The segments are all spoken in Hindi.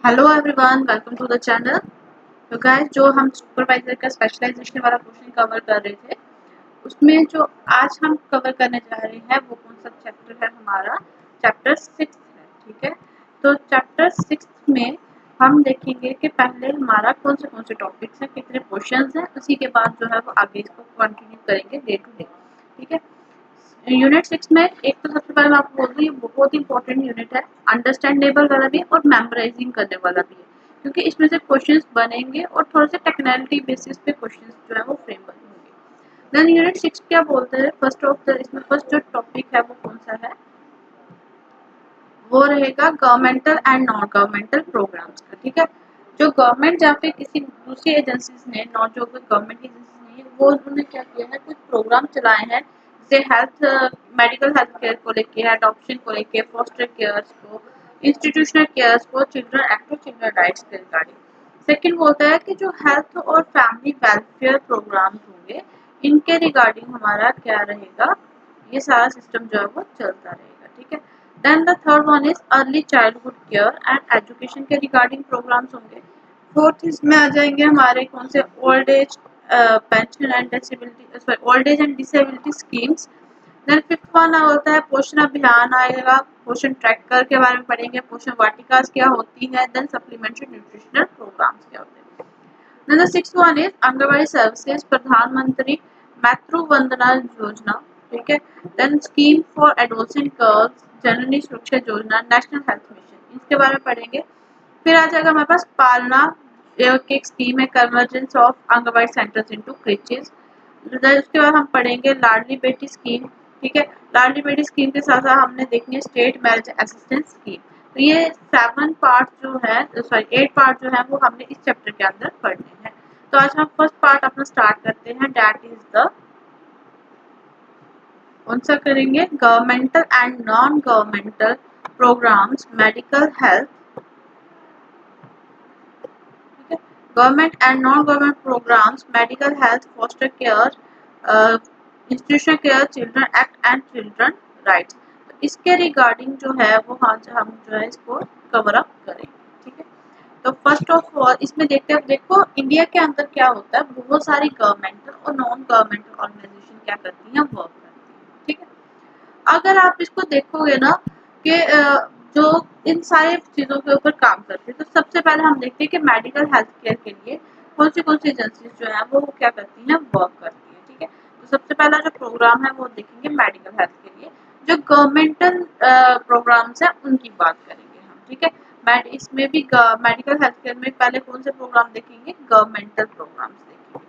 Hello everyone, welcome to the channel. तो गाइस, जो हम सुपरवाइजर का स्पेशलाइजेशन वाला क्वेश्चन कवर कर रहे थे, उसमें जो आज हम कवर करने जा रहे हैं वो कौन सा चैप्टर है? हमारा चैप्टर 6 है। ठीक है, तो चैप्टर 6 में हम देखेंगे कि पहले हमारा कौन से टॉपिक्स हैं, कितने क्वेश्चंस हैं, उसी के बाद जो है वो आगे इसको कंटिन्यू करेंगे डे टू डे। ठीक है, यूनिट 6 में एक तो सबसे पहले मैं आपको बोल दूँ, ये बहुत इंपॉर्टेंट यूनिट है। अंडरस्टैंडेबल वाला भी है और मेमोराइजिंग करने वाला भी है, क्योंकि इसमें से क्वेश्चंस बनेंगे और थोड़े से टेक्निकलिटी बेसिस पे क्वेश्चंस जो है वो फ्रेम बनेंगे। देन यूनिट 6 क्या बोलते हैं? इसमें फर्स्ट जो टॉपिक है वो कौन सा है? वो रहेगा governmental and non governmental programmes का। ठीक है, जो गवर्नमेंट या फिर किसी दूसरी एजेंसीज ने, नॉन जो गवर्नमेंट एजेंसीज ने, वो उन्होंने क्या किया है, कुछ प्रोग्राम चलाए हैं जैसे मेडिकल हेल्थ केयर को लेके, अडॉप्शन को लेके, फॉस्टर केयर को, इंस्टीट्यूशनल केयर को, चिल्ड्रन एक्ट और चिल्ड्रन राइट्स के रिगार्डिंग। सेकंड बोलता है कि जो हेल्थ और फैमिली वेलफेयर प्रोग्राम्स होंगे, इनके रिगार्डिंग हमारा क्या रहेगा, ये सारा सिस्टम जो है वो चलता रहेगा। ठीक है, then the third one is early childhood care and education के रिगार्डिंग प्रोग्राम्स होंगे। फोर्थ इसमें आ जाएंगे हमारे कौन से? Old age pension and disability, sorry, old age and disability schemes. Then fifth one होता है पोषण अभियान आएगा, पोषण ट्रैकर के बारे में पढ़ेंगे, पोषण वाटिकास क्या होती है, देन सप्लीमेंट्री न्यूट्रिशनल प्रोग्राम्स क्या होते हैं। Then the sixth one is anganwadi services, Pradhan Mantri Matru Vandana Yojana. ठीक है, then scheme for adolescent girls, Janani Suraksha Yojana, national health mission, इसके बारे में पढ़ेंगे। फिर आ जाएगा हमारे पास पालना की एक स्कीम है, convergence of anganwadi centres into creches. उसके बाद हम पढ़ेंगे लाडली बेटी स्कीम। ठीक है, लाडली बेटी स्कीम के साथ साथ हमने देखनी है स्टेट मैरिज असिस्टेंस स्कीम। तो ये 7 पार्ट जो है, सॉरी 8 पार्ट जो है वो हमने इस चैप्टर के अंदर पढ़ने हैं। तो आज हम फर्स्ट पार्ट अपना स्टार्ट करते हैं, दैट इज द कौन सा करेंगे? Governmental and non governmental programmes, medical health. Government and non government programmes, medical health, foster care, institutional care, children act and children rights. तो इसके रिगार्डिंग जो है वो हम जो है इसको कवर अप करेंगे। ठीक है, तो फर्स्ट ऑफ ऑल इसमें देखते हैं, देखो इंडिया के अंदर क्या होता है, बहुत सारी गवर्नमेंटल और नॉन गवर्नमेंटल ऑर्गेनाइजेशन क्या करती हैं, वर्क करती हैं। ठीक है, अगर आप इसको देखोगे ना कि जो इन सारे चीज़ों के ऊपर काम करते हैं, तो सबसे पहले हम देखते हैं कि मेडिकल हेल्थ केयर के लिए कौन सी एजेंसीज जो है वो क्या करती हैं, वर्क करती हैं। ठीक है, तो सबसे पहला जो प्रोग्राम है वो देखेंगे मेडिकल हेल्थ के लिए। जो गवर्नमेंटल प्रोग्राम्स हैं उनकी बात करेंगे हम। ठीक है, इसमें भी मेडिकल हेल्थ केयर में पहले कौन से प्रोग्राम देखेंगे? गवर्नमेंटल प्रोग्राम्स देखेंगे।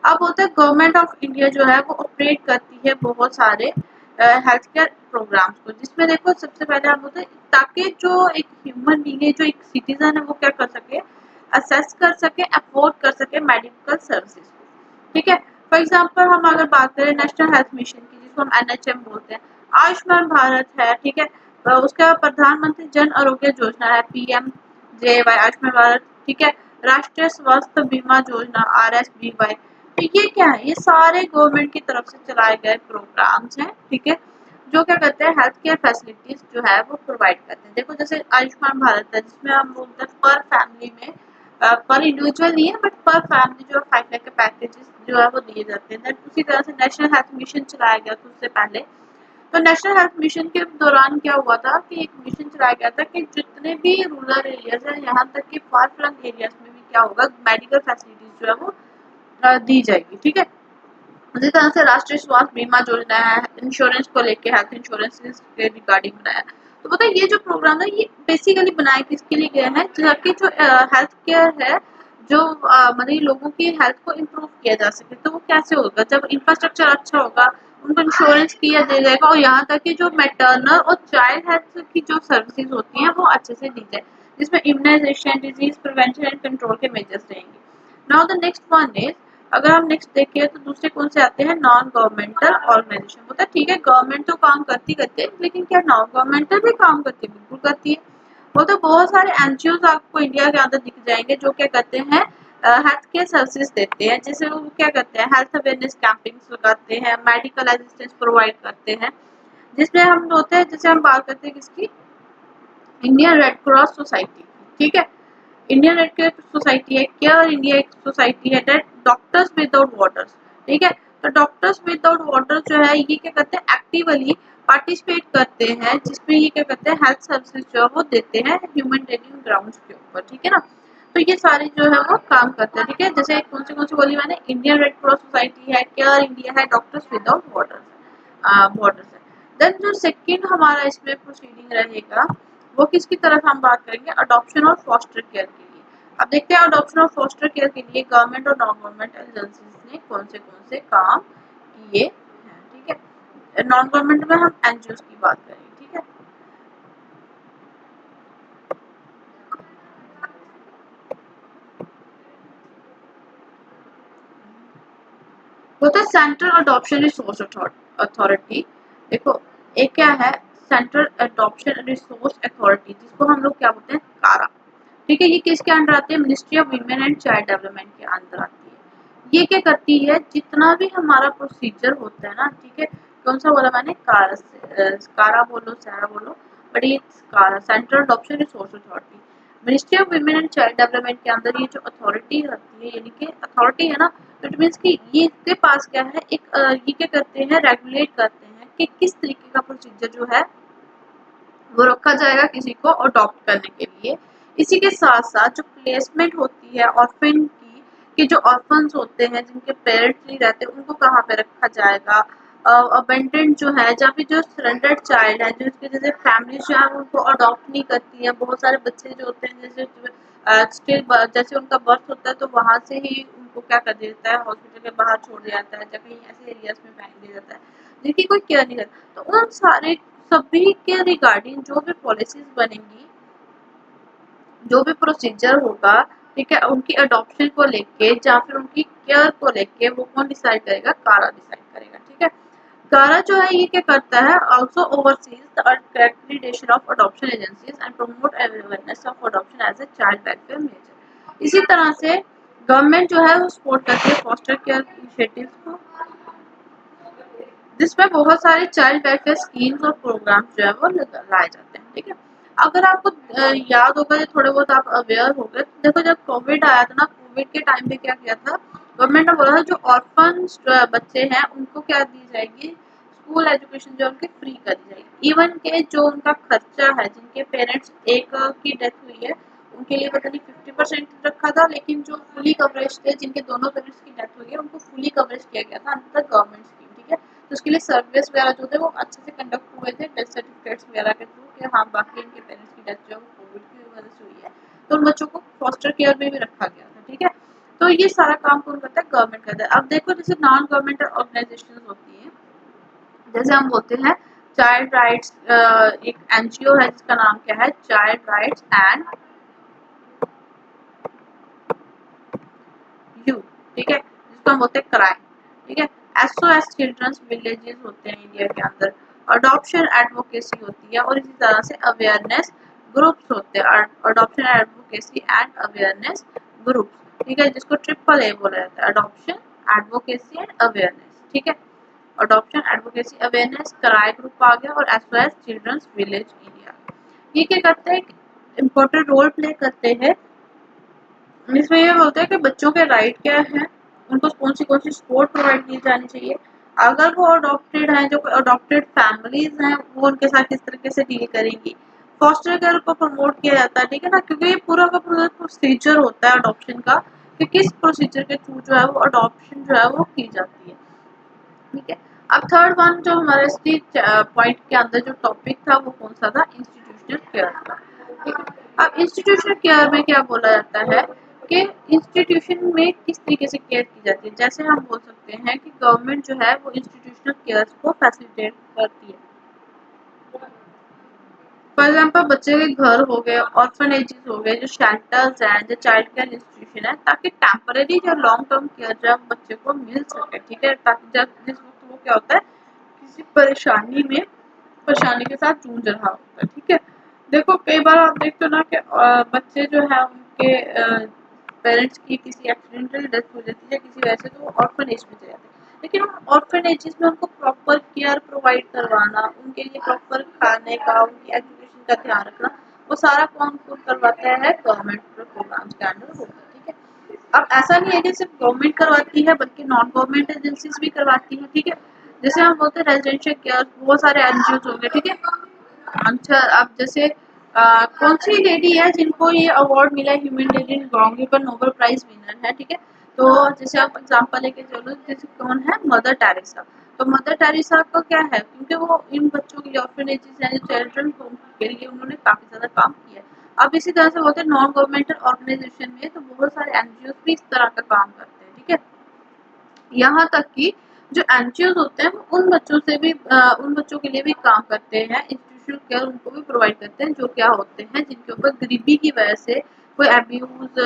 अब होता है गवर्नमेंट ऑफ इंडिया जो है वो ऑपरेट करती है बहुत सारे हेल्थ केयर प्रोग्राम्स को, जिसमें देखो सबसे पहले हम होते हैं ताकि जो एक ह्यूमन बीइंग है, जो एक सिटीजन है, वो क्या कर सके, असेस कर सके, अफोर्ड कर सके मेडिकल सर्विसेज को। ठीक है, फॉर एग्जांपल हम अगर बात करें नेशनल हेल्थ मिशन की, जिसको हम एनएचएम बोलते हैं, आयुष्मान भारत है। ठीक है, उसका प्रधानमंत्री जन आरोग्य योजना है, पीएमजेवाई आयुष्मान भारत। ठीक है, राष्ट्रीय स्वास्थ्य बीमा योजना, आरएसबीवाई। तो ये क्या है? ये सारे गवर्नमेंट की तरफ से चलाए गए प्रोग्राम्स हैं। ठीक है, जो क्या करते हैं, हेल्थ केयर फैसिलिटीज जो है वो प्रोवाइड करते हैं। देखो जैसे आयुष्मान भारत है, जिसमें हम बोलते हैं पर फैमिली में, पर इंडिविजुअल नहीं है बट पर फैमिली जो 5 लाख के पैकेजेस जो है वो दिए जाते हैं। उसी तरह से नेशनल हेल्थ मिशन चलाया गया था उससे पहले। तो नेशनल हेल्थ मिशन के दौरान क्या हुआ था कि एक मिशन चलाया गया था कि जितने भी रूरल एरियाज है, यहाँ तक कि फार फ्लंग एरियाज में भी क्या होगा, मेडिकल फैसिलिटीज जो है वो दी जाएगी। ठीक है, उसी तरह से राष्ट्रीय स्वास्थ्य बीमा योजना है, इंश्योरेंस को लेके, हेल्थ इंश्योरेंस के रिगार्डिंग बनाया। तो पता है ये जो प्रोग्राम है ये बेसिकली बनाए किसके लिए गए हैं, ताकि जो हेल्थ केयर है, जो मतलब लोगों की हेल्थ को इम्प्रूव किया जा सके। तो वो कैसे होगा? जब इंफ्रास्ट्रक्चर अच्छा होगा, उनको इंश्योरेंस किया दे जाएगा, और यहाँ तक कि जो मैटरनल और चाइल्ड हेल्थ की जो सर्विसेज होती हैं वो अच्छे से दी जाए, जिसमें immunisation, disease prevention and control के मेजर्स रहेंगे। Now the next one is, अगर हम नेक्स्ट देखें तो दूसरे कौन से आते हैं? Non governmental organisation. होता है ठीक है, गवर्नमेंट तो काम करती है, लेकिन क्या नॉन गवर्नमेंटल भी काम करती है? बिल्कुल करती है। वो तो बहुत सारे एनजीओ आपको इंडिया के अंदर दिख जाएंगे जो क्या करते हैं, हेल्थ केयर सर्विसेज देते हैं। जैसे वो क्या करते हैं, हेल्थ अवेयरनेस कैंपेन्स लगाते हैं, मेडिकल असिस्टेंस प्रोवाइड करते हैं, जिसमें हम होते हैं, जैसे हम बात करते हैं किसकी, इंडियन रेड क्रॉस सोसाइटी। ठीक है, इंडियन रेड क्रॉस सोसाइटी है, केयर इंडिया एक सोसाइटी है, डेट डॉक्टर्स विदाउट बॉर्डर्स। ठीक है, तो डॉक्टर्स विदाउट बॉर्डर जो है ये क्या करते हैं, एक्टिवली पार्टिसिपेट करते हैं, जिसमें ये क्या करते हैं, हेल्थ सर्विसेज जो है वो देते हैं ह्यूमैनिटेरियन ग्राउंड्स के ऊपर। ठीक है ना, तो ये सारे जो है वो काम करते हैं। ठीक है, जैसे कौन सी बोली मैंने, इंडियन रेड क्रॉस सोसाइटी है, केयर इंडिया है, डॉक्टर्स विदाउट बॉर्डर्स है। देन जो सेकंड हमारा इसमें प्रोसीडिंग रहेगा वो किसकी तरफ हम बात करेंगे, अडॉप्शन और फॉस्टर केयर के लिए। अब देखते हैं अडॉप्शन और फॉस्टर केयर के लिए गवर्नमेंट और नॉन गवर्नमेंट एजेंसीज ने कौन से काम किए हैं। ठीक है, नॉन गवर्नमेंट में हम एनजीओ की बात करेंगे। ठीक है, होता है सेंट्रल अडॉप्शन रिसोर्स अथॉरिटी। देखो एक क्या है, सेंट्रल अडॉप्शन रिसोर्स अथॉरिटी, जिसको हम लोग क्या बोलते हैं, कारा। ठीक है, ये किसके अंडर आती है, ministry of women and child development के अंदर आती है। ये क्या करती है, जितना भी हमारा प्रोसीजर होता है ना, ठीक है, कौन सा बोला मैंने, कारा से कारा बोलो, सारा बोलो, बट ये कारा central adoption resource authority, ministry of women and child development के अंदर ये जो अथॉरिटी रहती है, यानी कि अथॉरिटी है ना, तो इट मीन्स कि ये इसके पास क्या है, एक ये क्या करते हैं, रेगुलेट करते हैं कि किस तरीके का प्रोसीजर जो है वो रखा जाएगा किसी को अडॉप्ट करने के लिए। इसी के साथ साथ जो प्लेसमेंट होती है ऑर्फन की, कि जो ऑर्फन्स होते हैं जिनके पेरेंट्स नहीं रहते उनको कहाँ पे रखा जाएगा, अबेंडेंट जो है, जहाँ पे जो सरेंडर्ड चाइल्ड है, जो इसके जैसे फैमिली जो है उनको अडॉप्ट नहीं करती है, बहुत सारे बच्चे जो होते हैं जैसे स्टिल जैसे उनका बर्थ होता है तो वहां से ही उनको क्या कर दिया जाता है, हॉस्पिटल के बाहर छोड़ दिया जाता है या कहीं ऐसे एरियाज में फेंक दिया जाता है जिनकी कोई केयर नहीं करता। तो उन सारे सभी के रिगार्डिंग जो भी पॉलिसीज बनेंगी, जो भी प्रोसीजर होगा, ठीक है, उनकी अडॉप्शन को लेके या फिर उनकी केयर को लेके वो कौन डिसाइड करेगा, कारा डिसाइड करेगा। ठीक है, कारा जो है ये क्या करता है, also oversees the accreditation of adoption agencies and promote awareness of adoption as a child welfare measure. इसी तरह से गवर्नमेंट जो है वो सपोर्ट करती है फॉस्टर केयर इनिशिएटिव्स को, जिसमें बहुत सारे चाइल्ड वेलफेयर स्कीम्स और प्रोग्राम्स जो है वो लाए जाते हैं। ठीक है, अगर आपको याद होगा, या थोड़े बहुत आप अवेयर हो गए, तो देखो जब कोविड आया था ना, कोविड के टाइम पे क्या किया था, गवर्नमेंट ने बोला था जो ऑर्फन बच्चे हैं उनको क्या दी जाएगी, स्कूल एजुकेशन जो उनकी फ्री कर दी जाएगी। इवन के जो उनका खर्चा है, जिनके पेरेंट्स एक की डेथ हुई है उनके लिए पता नहीं 50% रखा था, लेकिन जो फुली कवरेज थे, जिनके दोनों पेरेंट्स की डेथ हुई है उनको फुली कवरेज किया गया था अंडर गवर्नमेंट स्कीम। ठीक है, तो उसके लिए सर्विस वगैरह जो थे वो अच्छे से कंडक्ट हुए थे, डेथ सर्टिफिकेट्स वगैरह के थ्रू, कि हाँ बाकी इनके पेरेंट्स की डेथ जो है वो कोविड की वजह से हुई है, तो उन बच्चों को फॉस्टर केयर में भी रखा गया था। ठीक है, तो ये सारा काम कौन करता है, गवर्नमेंट करता है। अब देखो जैसे नॉन गवर्नमेंट ऑर्गेनाइजेशन होती है, जैसे हम बोलते हैं चाइल्ड राइट्स, एक एनजीओ है जिसका नाम क्या है, चाइल्ड राइट्स एंड यू। ठीक है, जिसको हम बोलते हैं क्राइम। ठीक है, एसओएस चिल्ड्रंस विलेजेस होते हैं इंडिया के अंदर, अडॉप्शन एडवोकेसी होती है, और इसी तरह से अवेयरनेस ग्रुप्स होते हैं, adoption advocacy and awareness groups. ठीक है, जिसको ट्रिपल ए बोला जाता है, अडॉप्शन एडवोकेसी एंड अवेयरनेस। ठीक है, adoption advocacy awareness CRY group आ गया, और एसओएस चिल्ड्रंस विलेज इंडिया। ये क्या करते हैं, इम्पोर्टेंट रोल प्ले करते हैं, इसमें ये बोलते हैं कि बच्चों के राइट क्या है, उनको कौन सी सपोर्ट प्रोवाइड की जानी चाहिए, अगर वो अडॉप्टेड हैं, जो अडॉप्टेड फैमिलीज हैं वो उनके साथ किस तरीके से डील करेंगी, फॉस्टर केयर को प्रमोट किया जाता है। ठीक है ना, क्योंकि ये पूरा का पूरा प्रोसीजर होता है अडॉप्शन का, कि किस प्रोसीजर के थ्रू जो है वो अडॉप्शन जो है वो की जाती है। ठीक है, अब थर्ड वन जो हमारे इसी पॉइंट के अंदर जो टॉपिक था वो कौन सा था, इंस्टीट्यूशनल केयर था। ठीक है, अब इंस्टीट्यूशनल केयर में क्या बोला जाता है कि इंस्टीट्यूशन में किस तरीके से केयर की जाती है। जैसे हम बोल सकते हैं कि गवर्नमेंट जो है वो इंस्टीट्यूशनल केयर को फैसिलिटेट करती है। फॉर एग्जाम्पल बच्चे के घर हो गए, ऑर्फनेजेस हो गए, जो शेल्टर्स हैं, जो चाइल्ड केयर इंस्टीट्यूशन है, ताकि टेम्पररी या लॉन्ग टर्म केयर जो है बच्चे को मिल सके। ठीक है, ताकि जब जिस वक्त वो क्या होता है, किसी परेशानी के साथ जूझ रहा होता है। ठीक है, देखो कई बार आप देखते हो ना कि बच्चे जो है उनके पेरेंट्स की किसी एक्सीडेंटल डेथ हो जाती है किसी वजह से, तो वो ऑर्फनेज में चले जाते हैं, लेकिन ऑर्फनेजेस में उनको प्रॉपर केयर प्रोवाइड करवाना, उनके लिए प्रॉपर खाने का, उनकी एजुकेशन का ध्यान रखना, वो सारा कौन करवाता है, गवर्नमेंट प्रोग्राम्स के अंडर होगा, ठीक है। अब ऐसा नहीं है कि सिर्फ गवर्नमेंट करवाती है, बल्कि नॉन गवर्नमेंट एजेंसीज भी करवाती है, ठीक है। जैसे हम बोलते हैं रेजिडेंशियल केयर, बहुत सारे एनजीओ हो गए, ठीक है। अच्छा, अब जैसे कौन सी लेडी है जिनको ये अवार्ड मिला है, humanitarian ground Nobel prize winner है, ठीक है। तो जैसे आप एग्जांपल लेके चलो, जैसे कौन है, मदर टेरेसा। तो मदर टेरेसा का क्या है, क्योंकि वो इन बच्चों के ऑर्फनेजेस हैं, चिल्ड्रन होम के लिए उन्होंने काफी ज्यादा काम किया है। अब इसी तरह से बोलते हैं नॉन गवर्नमेंटल ऑर्गेनाइजेशन में, तो बहुत सारे एनजीओ भी इस तरह का काम करते हैं, ठीक है। यहाँ तक कि जो एनजीओ होते हैं वो उन बच्चों के लिए भी काम करते हैं, इंस्टीट्यूशनल केयर उनको भी प्रोवाइड करते हैं, जो क्या होते हैं जिनके ऊपर गरीबी की वजह से कोई अब्यूज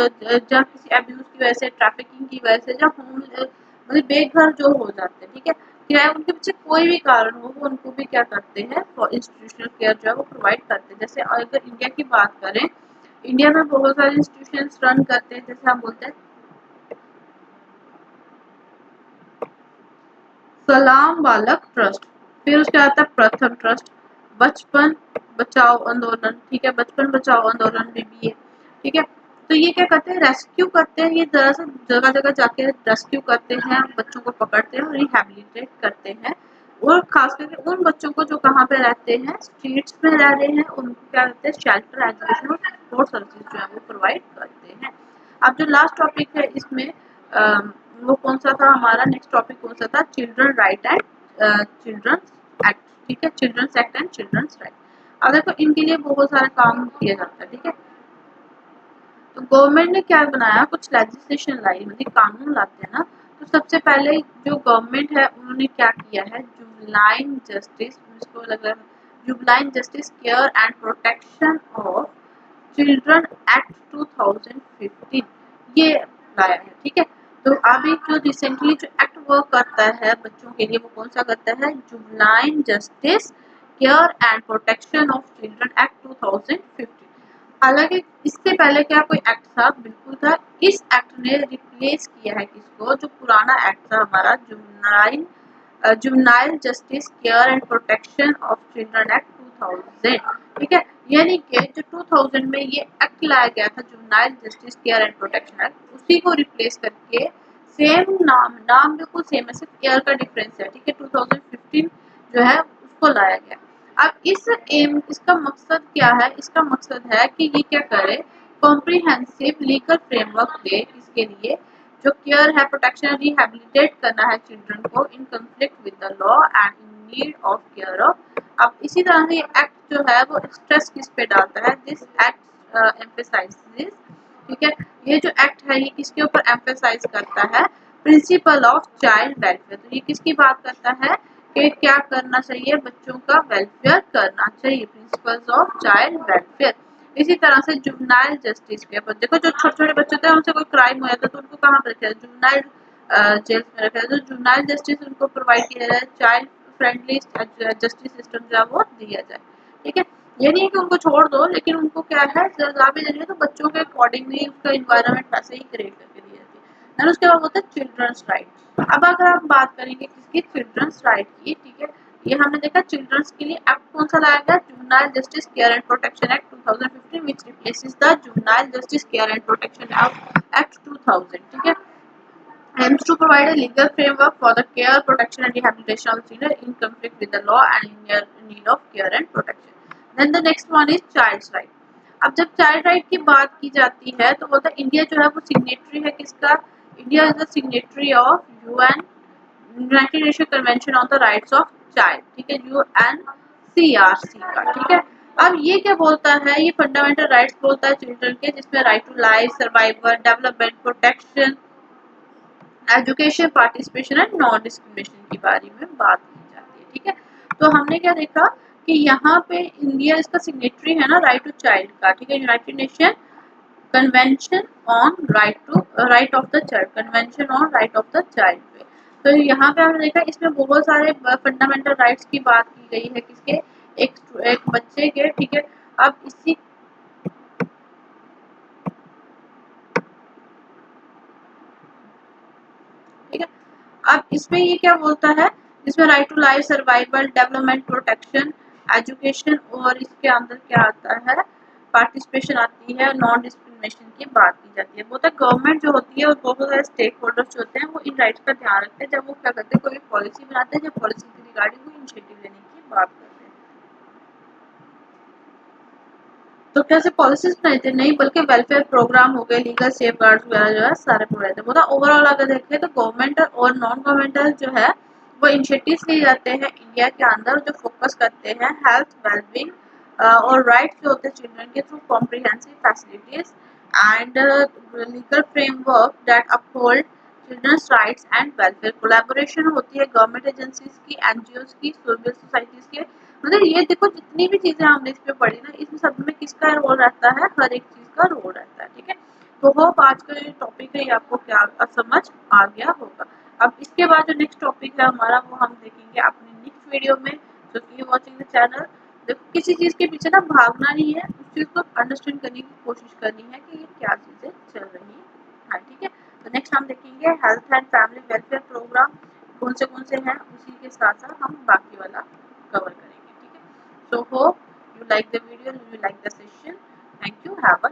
या किसी अब्यूज की वजह से, ट्रैफिकिंग की वजह से, या होम मतलब बेघर जो हो जाते हैं, ठीक है। क्या है, उनके पीछे कोई भी कारण हो, वो उनको भी क्या करते हैं, इंस्टीट्यूशनल केयर जो है वो प्रोवाइड करते हैं। जैसे अगर इंडिया की बात करें, इंडिया में बहुत सारे इंस्टीट्यूशन रन करते हैं, जैसे हम बोलते हैं सलाम बालक ट्रस्ट, फिर उसके आता है प्रथम ट्रस्ट, बचपन बचाओ आंदोलन, ठीक है, बचपन बचाओ आंदोलन में भी है, ठीक है। तो ये क्या करते हैं, रेस्क्यू करते हैं, ये दरअसल जगह जगह जाके रेस्क्यू करते हैं, बच्चों को पकड़ते हैं और रिहेबिलिटेट करते हैं। और खास करके उन बच्चों को जो कहाँ पे रहते हैं, स्ट्रीट्स में रह रहे हैं, उनको क्या करते हैं, शेल्टर, एजुकेशन और सपोर्ट सर्विस जो है वो प्रोवाइड करते हैं। अब जो लास्ट टॉपिक है इसमें वो कौन सा था हमारा, नेक्स्ट टॉपिक कौन सा था, children right and children's act, ठीक है, children's act and children's right. अब देखो इनके लिए बहुत सारा काम किया जाता है, ठीक है। तो गवर्नमेंट ने क्या बनाया, कुछ लेजिस्लेशन लाई, मतलब कानून लाते हैं ना। तो सबसे पहले जो गवर्नमेंट है उन्होंने क्या किया है, जुवनाइन जस्टिस, इसको लग रहा है juvenile justice care and protection of children act 2015 ये लाया है, ठीक है। तो अभी जो रिसेंटली जो एक्ट वर्क करता है बच्चों के लिए, वो कौन सा करता है, juvenile justice care and protection of children act 2015। हालांकि इससे पहले क्या कोई एक्ट था, बिल्कुल था। इस एक्ट ने रिप्लेस किया है किसको, जो पुराना एक्ट था हमारा, juvenile justice care and protection of children act 2000, ठीक है। यानी कि जो 2000 में ये एक्ट लाया गया था, juvenile justice care and protection act, उसी को रिप्लेस करके सेम नाम बिल्कुल सेम है, सिर्फ केयर का डिफरेंस है, ठीक है। 2015 जो है उसको लाया गया। अब इसका मकसद क्या है, इसका मकसद है कि ये क्या करे, कॉम्प्रिहेंसिव लीगल फ्रेमवर्क दे, इसके लिए जो केयर है, प्रोटेक्शन, रिहेबिलिटेट करना है चिल्ड्रन को in conflict with the law and in need of care of. अब इसी तरह से एक्ट जो है वो स्ट्रेस किस पे डालता है, दिस एक्ट एम्फेसाइजेस, ठीक है। ये जो एक्ट है ये किसके ऊपर एम्फेसाइज करता है, प्रिंसिपल ऑफ चाइल्ड वेलफेयर। तो ये किसकी बात करता है कि क्या करना चाहिए, बच्चों का वेलफेयर करना चाहिए, प्रिंसिपल्स ऑफ चाइल्ड वेलफेयर। इसी तरह से जुवेनाइल जस्टिस के ऊपर देखो, जो छोटे छोटे बच्चे होते हैं उनसे कोई क्राइम हो जाता है तो उनको कहाँ पे रखा है, जुवेनाइल जेल्स में रखा है। तो जुवेनाइल जस्टिस उनको प्रोवाइड किया जाए, चाइल्ड फ्रेंडली जस्टिस सिस्टम जो है वो दिया जाए, ठीक है। ये नहीं है कि उनको छोड़ दो, लेकिन उनको क्या है, सजा भी देनी है तो बच्चों के अकॉर्डिंगली उसका इन्वायरमेंट वैसे ही क्रिएट करके दी जाती है। देन उसके बाद होता है चिल्ड्रंस राइट। अब अगर आप बात करेंगे किसकी, चिल्ड्रंस राइट की, ठीक है। ये हमने देखा चिल्ड्रंस के लिए एक्ट कौन सा लाया गया, juvenile justice care and protection act 2015 which replaces the juvenile justice care and protection act 2000, ठीक है। Aims to provide a legal framework for the care, protection and rehabilitation of children in conflict with the law and in need of care and protection. Then the next one is child's right. अब जब चाइल्ड राइट की बात की जाती है तो बोलता है इंडिया जो है वो सिग्नेटरी है किसका, India is the signatory of UN United nation convention on the rights of child, ठीक है, यूएनसीआरसी का, ठीक है। अब ये क्या बोलता है, ये फंडामेंटल राइट्स बोलता है चिल्ड्रन के, जिसमें right to life, survival, development, protection, education, participation and non discrimination के बारे में बात की जाती है, ठीक है। तो हमने क्या देखा कि यहाँ पे इंडिया इसका सिग्नेटरी है ना राइट टू चाइल्ड का, ठीक है, United nation convention on right of the child, convention on right of the child पे। तो यहाँ पे हमने देखा इसमें बहुत सारे फंडामेंटल राइट्स की बात की गई है, किसके, एक बच्चे के, ठीक है। अब इसी, ठीक है। अब इसमें ये क्या बोलता है, इसमें right to life, survival, development, protection, education, और इसके अंदर क्या आता है, पार्टिसिपेशन आती है, नॉन इन्फॉर्मेशन की बात की जाती है। बहुत गवर्नमेंट जो होती है और बहुत सारे स्टेक होल्डर्स जो होते हैं वो इन राइट्स का ध्यान रखते हैं जब वो क्या करते हैं, कोई पॉलिसी बनाते हैं, जब पॉलिसी के रिगार्डिंग वो इनिशिएटिव लेने की बात करते हैं। तो कैसे पॉलिसीज बनाई थी, नहीं बल्कि वेलफेयर प्रोग्राम हो गए, लीगल सेफ गार्ड वगैरह जो है सारे बनाए थे। मतलब ओवरऑल अगर देखें तो गवर्नमेंट और नॉन गवर्नमेंटल जो है वो इनिशिएटिव्स लिए जाते हैं इंडिया के अंदर जो फोकस करते हैं हेल्थ वेलबींग और राइट्स जो होते हैं चिल्ड्रन के through comprehensive facilities and legal framework that uphold children's rights and welfare. Collaboration होती है गवर्नमेंट एजेंसीज की, एनजीओज की, सिविल सोसाइटीज के। मतलब ये देखो जितनी भी चीजें हमने इसमें पढ़ी ना, इसमें सब में किसका रोल रहता है, हर एक चीज का रोल रहता है। ठीक है, तो होप आज का जो टॉपिक है ये आपको क्या समझ आ गया होगा। अब इसके बाद जो नेक्स्ट टॉपिक है हमारा वो हम देखेंगे अपनी नेक्स्ट वीडियो में। तो कीप वॉचिंग द चैनल। देखो किसी चीज के पीछे ना भागना नहीं है, उस चीज को अंडरस्टैंड करने की कोशिश करनी है कि ये क्या चीजें चल रही है। ठीक है, तो नेक्स्ट हम देखेंगे health and family welfare programme कौन से हैं, उसी के साथ साथ हम बाकी वाला कवर करेंगे। ठीक है, so hope you like the video, you like the session. Thank you, have a